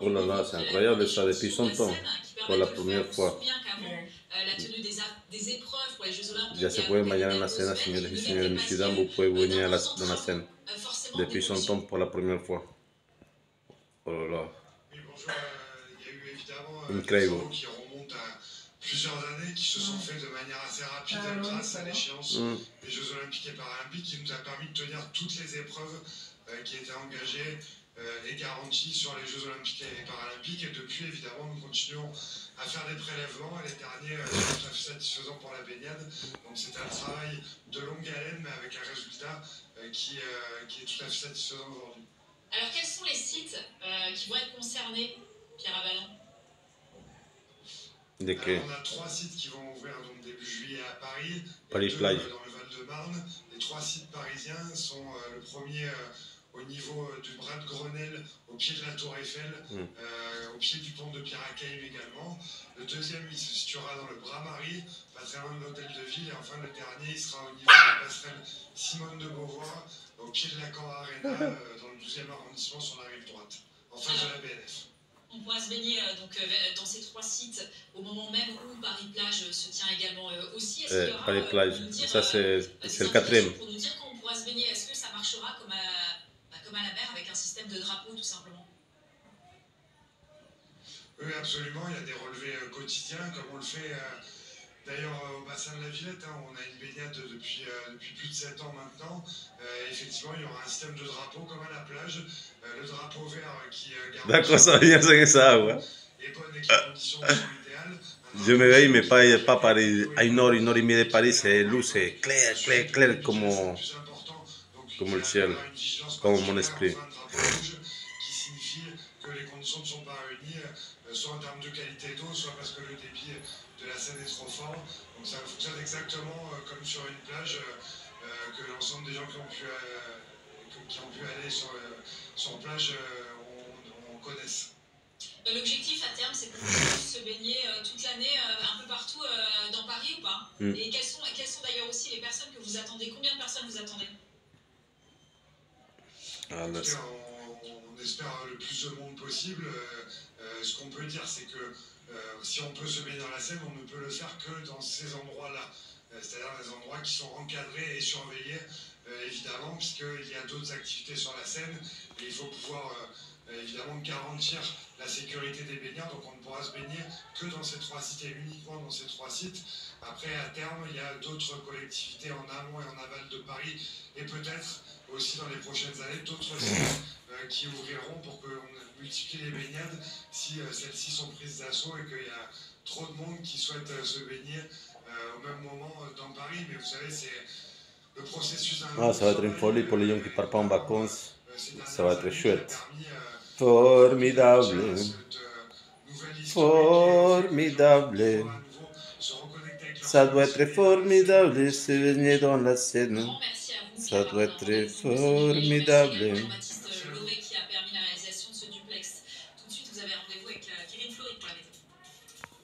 Oh là là, c'est incroyable ça, depuis son la temps, scène qui pour permettent la de le faire. première On se fois. souvient qu'avant, la tenue des épreuves pour les Jeux Ya Olympiques se et puede Paralympiques mañana était en la à cena, semaines, señores ne y señores, n'était pas Monsieur tiré Dame, vous pouvez venir d'importants dans la travaux scène. forcément Depuis son d'émotion. temps, pour la première fois. Oh là là, Oui, bonjour. Il y a eu évidemment des incroyable. travaux qui remontent à plusieurs années, qui se sont faits de manière assez rapide grâce à l'échéance Mm. des Jeux Olympiques et Paralympiques, qui nous a permis de tenir toutes les épreuves qui étaient engagées et garanties sur les Jeux Olympiques et Paralympiques. Et depuis, évidemment, nous continuons à faire des prélèvements et les derniers sont tout à fait satisfaisants pour la baignade. Donc c'est un travail de longue haleine, mais avec un résultat qui est tout à fait satisfaisant aujourd'hui. Alors, quels sont les sites qui vont être concernés, Pierre Abalon? On a 3 sites qui vont ouvrir donc début juillet à Paris, Paris et 2 Plage. dans le Val-de-Marne. Les 3 sites parisiens sont le premier au niveau du bras de Grenelle, au pied de la Tour Eiffel, au pied du pont de Pierre-Hakeim également. Le deuxième, il se situera dans le Bras-Marie, pas très loin de l'hôtel de ville. Et enfin, le dernier, il sera au niveau de la passerelle Simone de Beauvoir, au pied de la Camp Arena, dans le 12e arrondissement sur la rive droite, en face de la BNF. On pourra se baigner dans ces 3 sites au moment même où Paris-Plage se tient également aussi. Est-ce qu'il y aura, Paris-Plage, ça c'est le quatrième. pour nous dire quand on pourra se baigner? Est-ce que ça marchera comme à la mer avec un système de drapeau tout simplement? Oui, absolument. Il y a des relevés quotidiens, comme on le fait d'ailleurs au bassin de la Villette. On a une baignade depuis plus de 7 ans maintenant. Effectivement, il y aura un système de drapeau comme à la plage. Le drapeau vert qui D'accord, ça vient c'est ça, ouais. les bonnes et les conditions sont idéales. Je me réveille, mais pas Paris. À une heure et demie de Paris, c'est lourd, c'est clair, clair, clair comme le ciel, comme mon esprit. Qui signifie que les conditions ne sont pas réunies, soit en termes de qualité d'eau, soit parce que le débit de la Seine est trop fort. Donc ça fonctionne exactement comme sur une plage, que l'ensemble des gens qui ont pu aller sur plage on connaisse. L'objectif à terme, c'est qu'on puisse se baigner toute l'année un peu partout dans Paris ou pas? Et quelles sont d'ailleurs aussi les personnes que vous attendez? Combien de personnes vous attendez? Écoutez, on espère le plus de monde possible. Ce qu'on peut dire, c'est que si on peut se baigner dans la Seine, on ne peut le faire que dans ces endroits-là. C'est-à-dire des endroits qui sont encadrés et surveillés, évidemment, puisqu'il y a d'autres activités sur la Seine. Et il faut pouvoir, évidemment, garantir la sécurité des baigneurs. Donc on ne pourra se baigner que dans ces 3 sites et uniquement dans ces 3 sites. Après, à terme, il y a d'autres collectivités en amont et en aval de Paris, et peut-être aussi dans les prochaines années d'autres sites qui ouvriront pour qu'on multiplie les baignades si celles-ci sont prises d'assaut et qu'il y a trop de monde qui souhaite se baigner au même moment dans Paris. Mais vous savez, c'est le processus d'un... Ah, ça va être une folie pour les gens qui ne partent pas en vacances. Ça va être chouette. Formidable. Formidable. Ça doit être formidable se baigner dans la Seine. Ça doit être formidable.